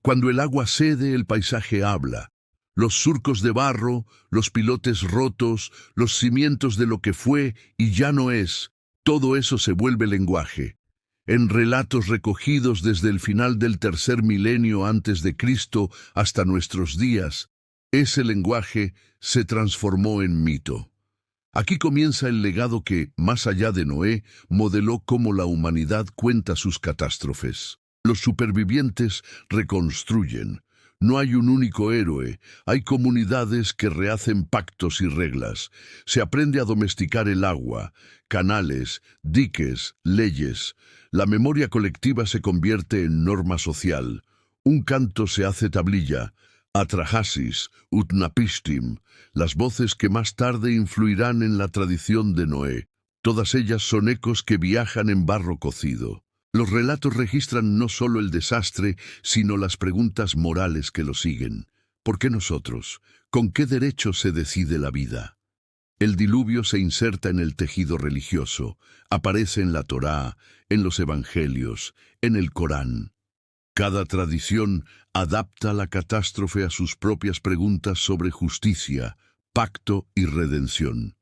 Cuando el agua cede, el paisaje habla. Los surcos de barro, los pilotes rotos, los cimientos de lo que fue y ya no es, todo eso se vuelve lenguaje. En relatos recogidos desde el final del tercer milenio antes de Cristo hasta nuestros días, ese lenguaje se transformó en mito. Aquí comienza el legado que, más allá de Noé, modeló cómo la humanidad cuenta sus catástrofes. Los supervivientes reconstruyen. No hay un único héroe, hay comunidades que rehacen pactos y reglas. Se aprende a domesticar el agua, canales, diques, leyes. La memoria colectiva se convierte en norma social. Un canto se hace tablilla. Atrahasis, Utnapishtim, las voces que más tarde influirán en la tradición de Noé. Todas ellas son ecos que viajan en barro cocido. Los relatos registran no solo el desastre, sino las preguntas morales que lo siguen. ¿Por qué nosotros? ¿Con qué derecho se decide la vida? El diluvio se inserta en el tejido religioso, aparece en la Torá, en los Evangelios, en el Corán. Cada tradición adapta la catástrofe a sus propias preguntas sobre justicia, pacto y redención.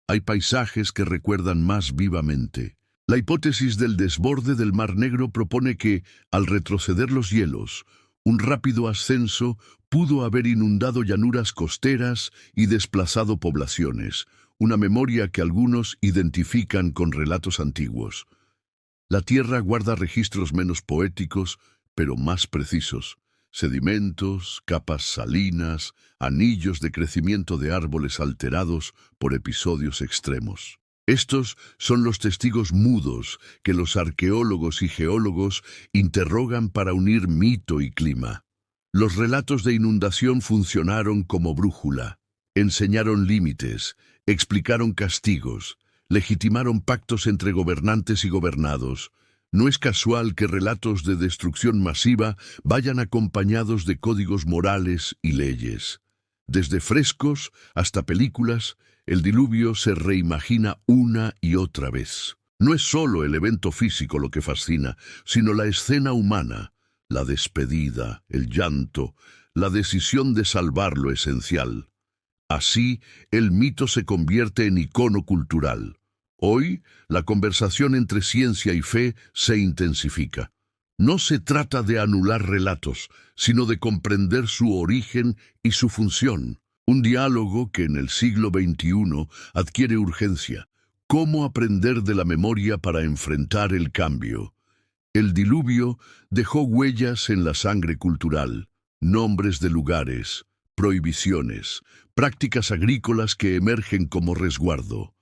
Hay paisajes que recuerdan más vivamente. La hipótesis del desborde del Mar Negro propone que, al retroceder los hielos, un rápido ascenso pudo haber inundado llanuras costeras y desplazado poblaciones, una memoria que algunos identifican con relatos antiguos. La Tierra guarda registros menos poéticos, pero más precisos. Sedimentos, capas salinas, anillos de crecimiento de árboles alterados por episodios extremos. Estos son los testigos mudos que los arqueólogos y geólogos interrogan para unir mito y clima. Los relatos de inundación funcionaron como brújula. Enseñaron límites, explicaron castigos, legitimaron pactos entre gobernantes y gobernados. No es casual que relatos de destrucción masiva vayan acompañados de códigos morales y leyes. Desde frescos hasta películas, el diluvio se reimagina una y otra vez. No es solo el evento físico lo que fascina, sino la escena humana, la despedida, el llanto, la decisión de salvar lo esencial. Así, el mito se convierte en icono cultural. Hoy, la conversación entre ciencia y fe se intensifica. No se trata de anular relatos, sino de comprender su origen y su función. Un diálogo que en el siglo XXI adquiere urgencia. ¿Cómo aprender de la memoria para enfrentar el cambio? El diluvio dejó huellas en la sangre cultural, nombres de lugares, prohibiciones, prácticas agrícolas que emergen como resguardo.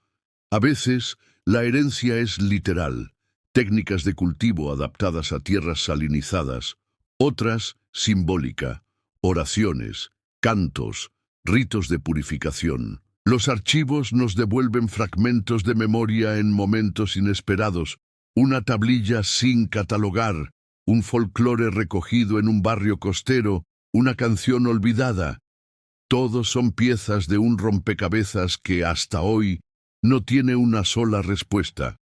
A veces, la herencia es literal, técnicas de cultivo adaptadas a tierras salinizadas, otras simbólica, oraciones, cantos, ritos de purificación. Los archivos nos devuelven fragmentos de memoria en momentos inesperados, una tablilla sin catalogar, un folclore recogido en un barrio costero, una canción olvidada. Todos son piezas de un rompecabezas que hasta hoy no tiene una sola respuesta.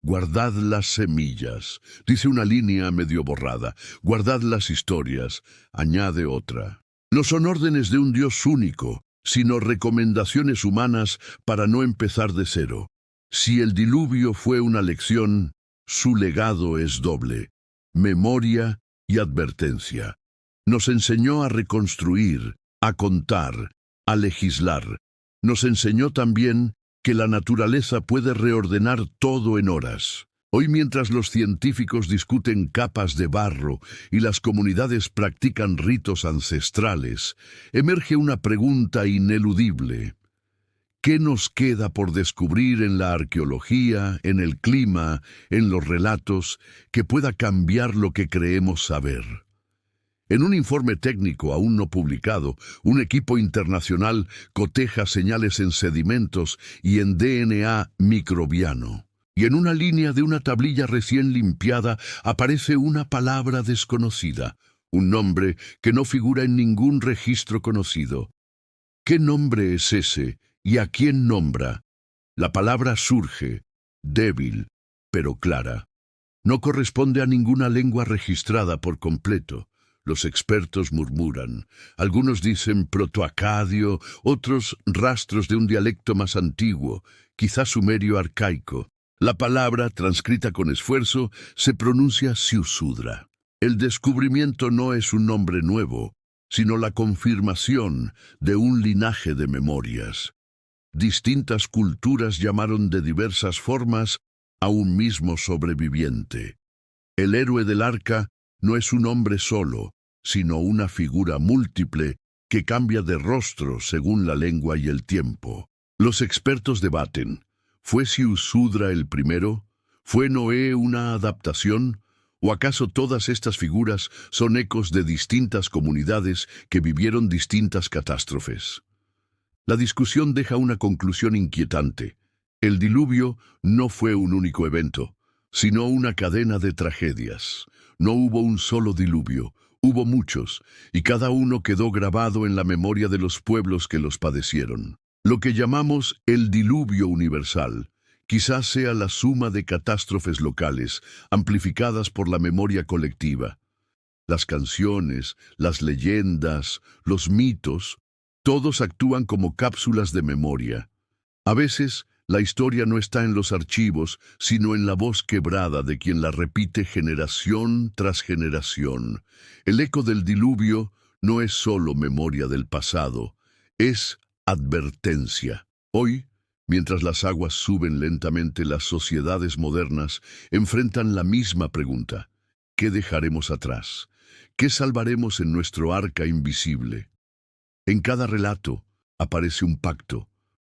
Guardad las semillas, dice una línea medio borrada. Guardad las historias, añade otra. No son órdenes de un Dios único, sino recomendaciones humanas para no empezar de cero. Si el diluvio fue una lección, su legado es doble: memoria y advertencia. Nos enseñó a reconstruir, a contar, a legislar. Nos enseñó también que la naturaleza puede reordenar todo en horas. Hoy, mientras los científicos discuten capas de barro y las comunidades practican ritos ancestrales, emerge una pregunta ineludible. ¿Qué nos queda por descubrir en la arqueología, en el clima, en los relatos, que pueda cambiar lo que creemos saber? En un informe técnico aún no publicado, un equipo internacional coteja señales en sedimentos y en DNA microbiano. Y en una línea de una tablilla recién limpiada aparece una palabra desconocida, un nombre que no figura en ningún registro conocido. ¿Qué nombre es ese y a quién nombra? La palabra surge, débil, pero clara. No corresponde a ninguna lengua registrada por completo. Los expertos murmuran. Algunos dicen protoacadio, otros rastros de un dialecto más antiguo, quizás sumerio arcaico. La palabra, transcrita con esfuerzo, se pronuncia Siusudra. El descubrimiento no es un nombre nuevo, sino la confirmación de un linaje de memorias. Distintas culturas llamaron de diversas formas a un mismo sobreviviente. El héroe del arca no es un hombre solo, sino una figura múltiple que cambia de rostro según la lengua y el tiempo. Los expertos debaten, ¿fue Siusudra el primero? ¿Fue Noé una adaptación? ¿O acaso todas estas figuras son ecos de distintas comunidades que vivieron distintas catástrofes? La discusión deja una conclusión inquietante. El diluvio no fue un único evento, sino una cadena de tragedias. No hubo un solo diluvio, hubo muchos, y cada uno quedó grabado en la memoria de los pueblos que los padecieron. Lo que llamamos el diluvio universal quizás sea la suma de catástrofes locales, amplificadas por la memoria colectiva. Las canciones, las leyendas, los mitos, todos actúan como cápsulas de memoria. A veces, la historia no está en los archivos, sino en la voz quebrada de quien la repite generación tras generación. El eco del diluvio no es solo memoria del pasado, es advertencia. Hoy, mientras las aguas suben lentamente, las sociedades modernas enfrentan la misma pregunta. ¿Qué dejaremos atrás? ¿Qué salvaremos en nuestro arca invisible? En cada relato aparece un pacto.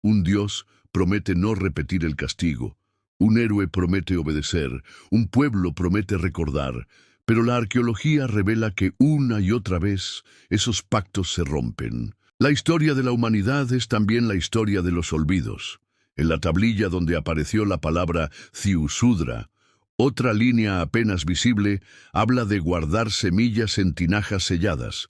Un dios promete no repetir el castigo. Un héroe promete obedecer. Un pueblo promete recordar. Pero la arqueología revela que una y otra vez esos pactos se rompen. La historia de la humanidad es también la historia de los olvidos. En la tablilla donde apareció la palabra Siusudra, otra línea apenas visible habla de guardar semillas en tinajas selladas.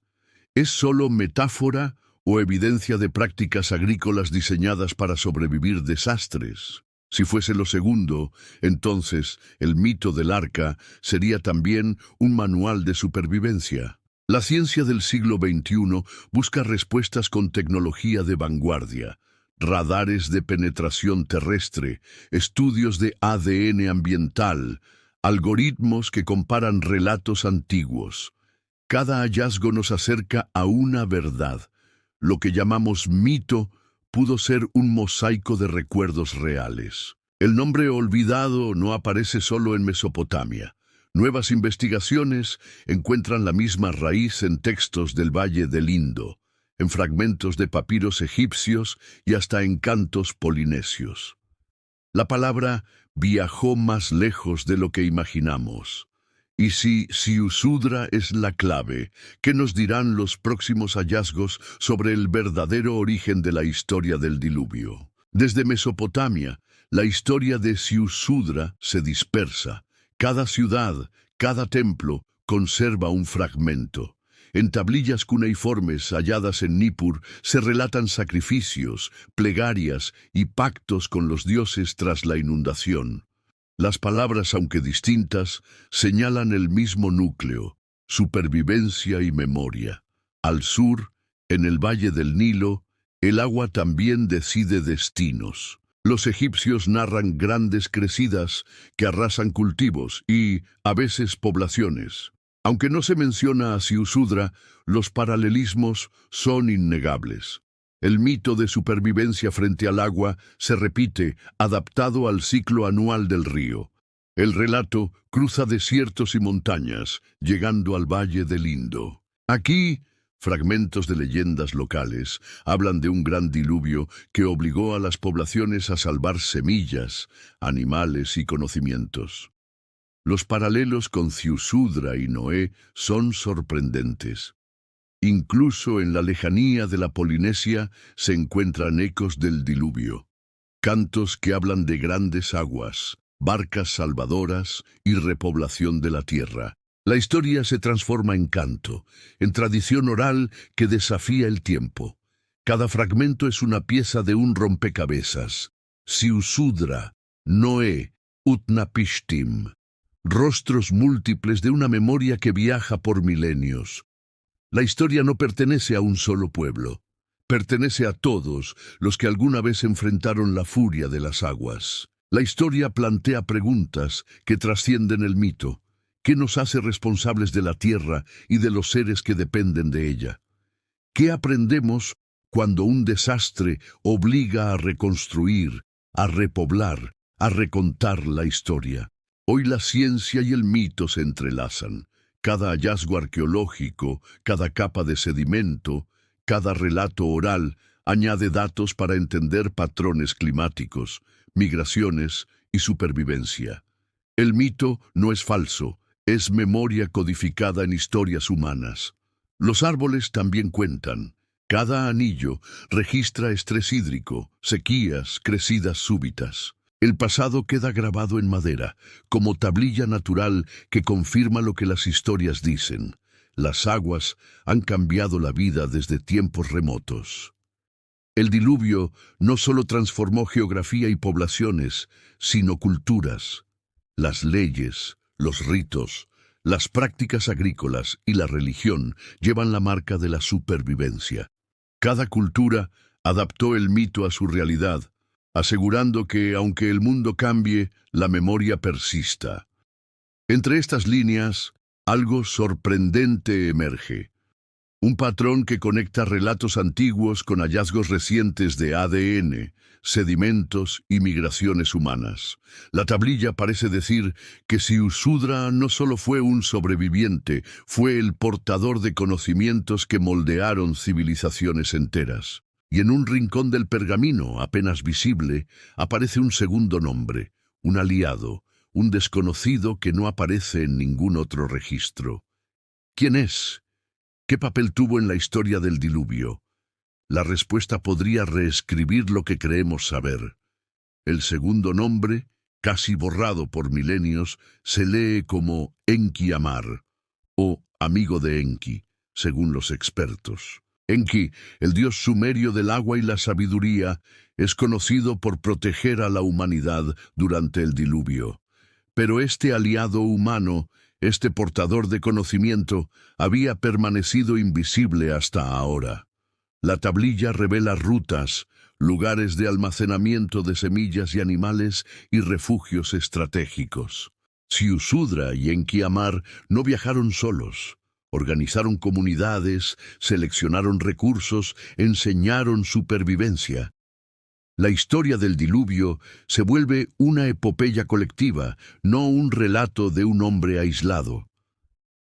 ¿Es solo metáfora o evidencia de prácticas agrícolas diseñadas para sobrevivir desastres? Si fuese lo segundo, entonces el mito del arca sería también un manual de supervivencia. La ciencia del siglo XXI busca respuestas con tecnología de vanguardia, radares de penetración terrestre, estudios de ADN ambiental, algoritmos que comparan relatos antiguos. Cada hallazgo nos acerca a una verdad. Lo que llamamos mito pudo ser un mosaico de recuerdos reales. El nombre olvidado no aparece solo en Mesopotamia. Nuevas investigaciones encuentran la misma raíz en textos del Valle del Indo, en fragmentos de papiros egipcios y hasta en cantos polinesios. La palabra viajó más lejos de lo que imaginamos. Y si Siusudra es la clave, ¿qué nos dirán los próximos hallazgos sobre el verdadero origen de la historia del diluvio? Desde Mesopotamia, la historia de Siusudra se dispersa. Cada ciudad, cada templo, conserva un fragmento. En tablillas cuneiformes halladas en Nippur se relatan sacrificios, plegarias y pactos con los dioses tras la inundación. Las palabras, aunque distintas, señalan el mismo núcleo, supervivencia y memoria. Al sur, en el Valle del Nilo, el agua también decide destinos. Los egipcios narran grandes crecidas que arrasan cultivos y, a veces, poblaciones. Aunque no se menciona a Siusudra, los paralelismos son innegables. El mito de supervivencia frente al agua se repite, adaptado al ciclo anual del río. El relato cruza desiertos y montañas, llegando al Valle del Indo. Aquí, fragmentos de leyendas locales hablan de un gran diluvio que obligó a las poblaciones a salvar semillas, animales y conocimientos. Los paralelos con Siusudra y Noé son sorprendentes. Incluso en la lejanía de la Polinesia se encuentran ecos del diluvio. Cantos que hablan de grandes aguas, barcas salvadoras y repoblación de la tierra. La historia se transforma en canto, en tradición oral que desafía el tiempo. Cada fragmento es una pieza de un rompecabezas. Siusudra, Noé, Utnapishtim. Rostros múltiples de una memoria que viaja por milenios. La historia no pertenece a un solo pueblo. Pertenece a todos los que alguna vez enfrentaron la furia de las aguas. La historia plantea preguntas que trascienden el mito. ¿Qué nos hace responsables de la tierra y de los seres que dependen de ella? ¿Qué aprendemos cuando un desastre obliga a reconstruir, a repoblar, a recontar la historia? Hoy la ciencia y el mito se entrelazan. Cada hallazgo arqueológico, cada capa de sedimento, cada relato oral añade datos para entender patrones climáticos, migraciones y supervivencia. El mito no es falso, es memoria codificada en historias humanas. Los árboles también cuentan. Cada anillo registra estrés hídrico, sequías, crecidas súbitas. El pasado queda grabado en madera, como tablilla natural que confirma lo que las historias dicen. Las aguas han cambiado la vida desde tiempos remotos. El diluvio no solo transformó geografía y poblaciones, sino culturas. Las leyes, los ritos, las prácticas agrícolas y la religión llevan la marca de la supervivencia. Cada cultura adaptó el mito a su realidad, asegurando que, aunque el mundo cambie, la memoria persista. Entre estas líneas, algo sorprendente emerge. Un patrón que conecta relatos antiguos con hallazgos recientes de ADN, sedimentos y migraciones humanas. La tablilla parece decir que Ziusudra no solo fue un sobreviviente, fue el portador de conocimientos que moldearon civilizaciones enteras. Y en un rincón del pergamino, apenas visible, aparece un segundo nombre, un aliado, un desconocido que no aparece en ningún otro registro. ¿Quién es? ¿Qué papel tuvo en la historia del diluvio? La respuesta podría reescribir lo que creemos saber. El segundo nombre, casi borrado por milenios, se lee como Enki Amar, o amigo de Enki, según los expertos. Enki, el dios sumerio del agua y la sabiduría, es conocido por proteger a la humanidad durante el diluvio. Pero este aliado humano, este portador de conocimiento, había permanecido invisible hasta ahora. La tablilla revela rutas, lugares de almacenamiento de semillas y animales y refugios estratégicos. Ziusudra y Enki Amar no viajaron solos. Organizaron comunidades, seleccionaron recursos, enseñaron supervivencia. La historia del diluvio se vuelve una epopeya colectiva, no un relato de un hombre aislado.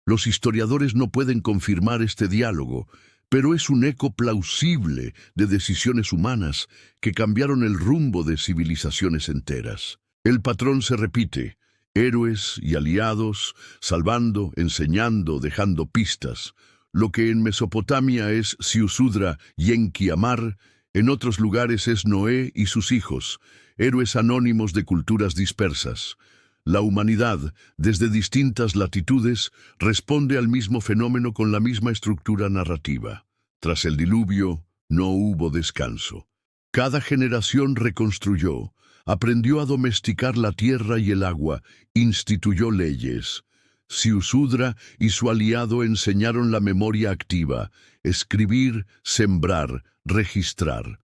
Los historiadores no pueden confirmar este diálogo, pero es un eco plausible de decisiones humanas que cambiaron el rumbo de civilizaciones enteras. El patrón se repite: héroes y aliados, salvando, enseñando, dejando pistas. Lo que en Mesopotamia es Ziusudra y Enki Amar, en otros lugares es Noé y sus hijos, héroes anónimos de culturas dispersas. La humanidad, desde distintas latitudes, responde al mismo fenómeno con la misma estructura narrativa. Tras el diluvio, no hubo descanso. Cada generación reconstruyó, aprendió a domesticar la tierra y el agua, instituyó leyes. Ziusudra y su aliado enseñaron la memoria activa, escribir, sembrar, registrar.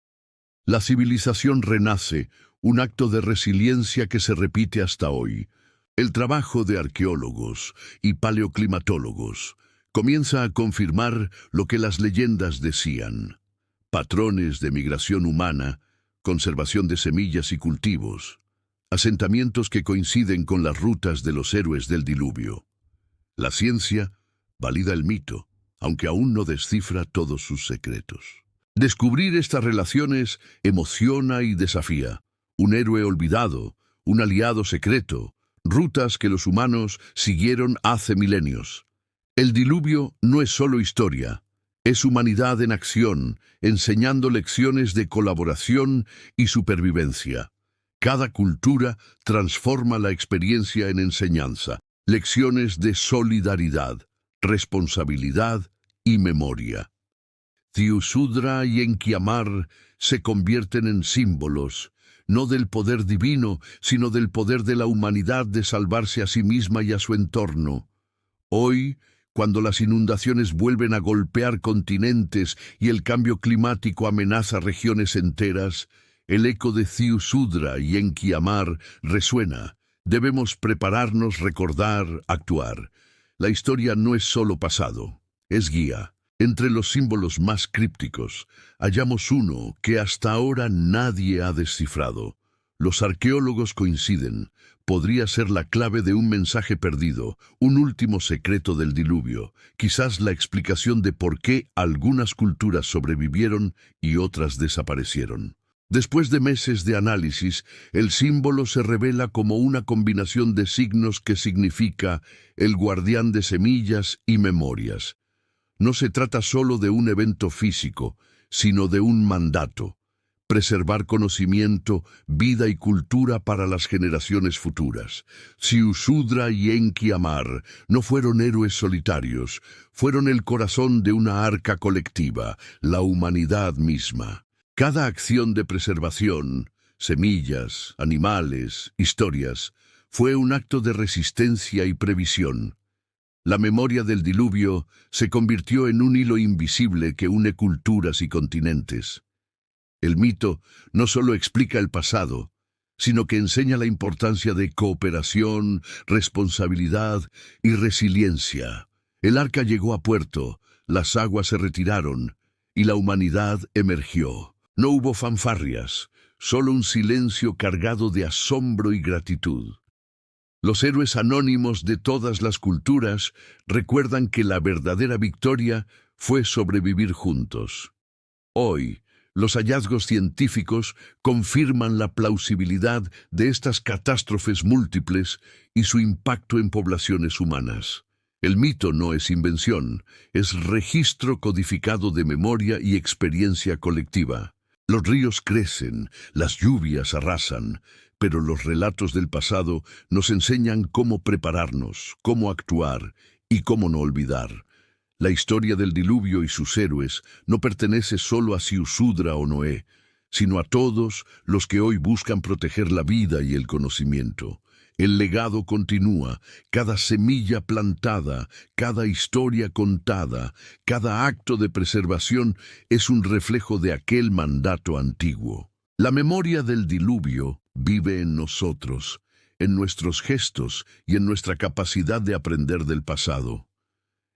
La civilización renace, un acto de resiliencia que se repite hasta hoy. El trabajo de arqueólogos y paleoclimatólogos comienza a confirmar lo que las leyendas decían: patrones de migración humana, conservación de semillas y cultivos, asentamientos que coinciden con las rutas de los héroes del diluvio. La ciencia valida el mito, aunque aún no descifra todos sus secretos. Descubrir estas relaciones emociona y desafía. Un héroe olvidado, un aliado secreto, rutas que los humanos siguieron hace milenios. El diluvio no es solo historia, es humanidad en acción, enseñando lecciones de colaboración y supervivencia. Cada cultura transforma la experiencia en enseñanza, lecciones de solidaridad, responsabilidad y memoria. Ziusudra y Enki Amar se convierten en símbolos, no del poder divino, sino del poder de la humanidad de salvarse a sí misma y a su entorno. Hoy, cuando las inundaciones vuelven a golpear continentes y el cambio climático amenaza regiones enteras, el eco de Ziusudra y Enki Amar resuena. Debemos prepararnos, recordar, actuar. La historia no es solo pasado, es guía. Entre los símbolos más crípticos, hallamos uno que hasta ahora nadie ha descifrado. Los arqueólogos coinciden. Podría ser la clave de un mensaje perdido, un último secreto del diluvio, quizás la explicación de por qué algunas culturas sobrevivieron y otras desaparecieron. Después de meses de análisis, el símbolo se revela como una combinación de signos que significa el guardián de semillas y memorias. No se trata solo de un evento físico, sino de un mandato. Preservar conocimiento, vida y cultura para las generaciones futuras. Ziusudra y Enki Amar no fueron héroes solitarios, fueron el corazón de una arca colectiva, la humanidad misma. Cada acción de preservación, semillas, animales, historias, fue un acto de resistencia y previsión. La memoria del diluvio se convirtió en un hilo invisible que une culturas y continentes. El mito no solo explica el pasado, sino que enseña la importancia de cooperación, responsabilidad y resiliencia. El arca llegó a puerto, las aguas se retiraron y la humanidad emergió. No hubo fanfarrias, solo un silencio cargado de asombro y gratitud. Los héroes anónimos de todas las culturas recuerdan que la verdadera victoria fue sobrevivir juntos. Hoy, los hallazgos científicos confirman la plausibilidad de estas catástrofes múltiples y su impacto en poblaciones humanas. El mito no es invención, es registro codificado de memoria y experiencia colectiva. Los ríos crecen, las lluvias arrasan, pero los relatos del pasado nos enseñan cómo prepararnos, cómo actuar y cómo no olvidar. La historia del diluvio y sus héroes no pertenece solo a Ziusudra o Noé, sino a todos los que hoy buscan proteger la vida y el conocimiento. El legado continúa, cada semilla plantada, cada historia contada, cada acto de preservación es un reflejo de aquel mandato antiguo. La memoria del diluvio vive en nosotros, en nuestros gestos y en nuestra capacidad de aprender del pasado.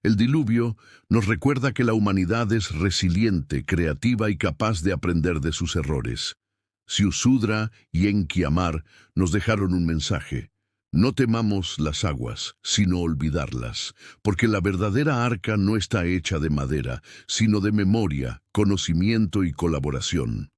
El diluvio nos recuerda que la humanidad es resiliente, creativa y capaz de aprender de sus errores. Ziusudra y Enki Amar nos dejaron un mensaje. No temamos las aguas, sino olvidarlas, porque la verdadera arca no está hecha de madera, sino de memoria, conocimiento y colaboración.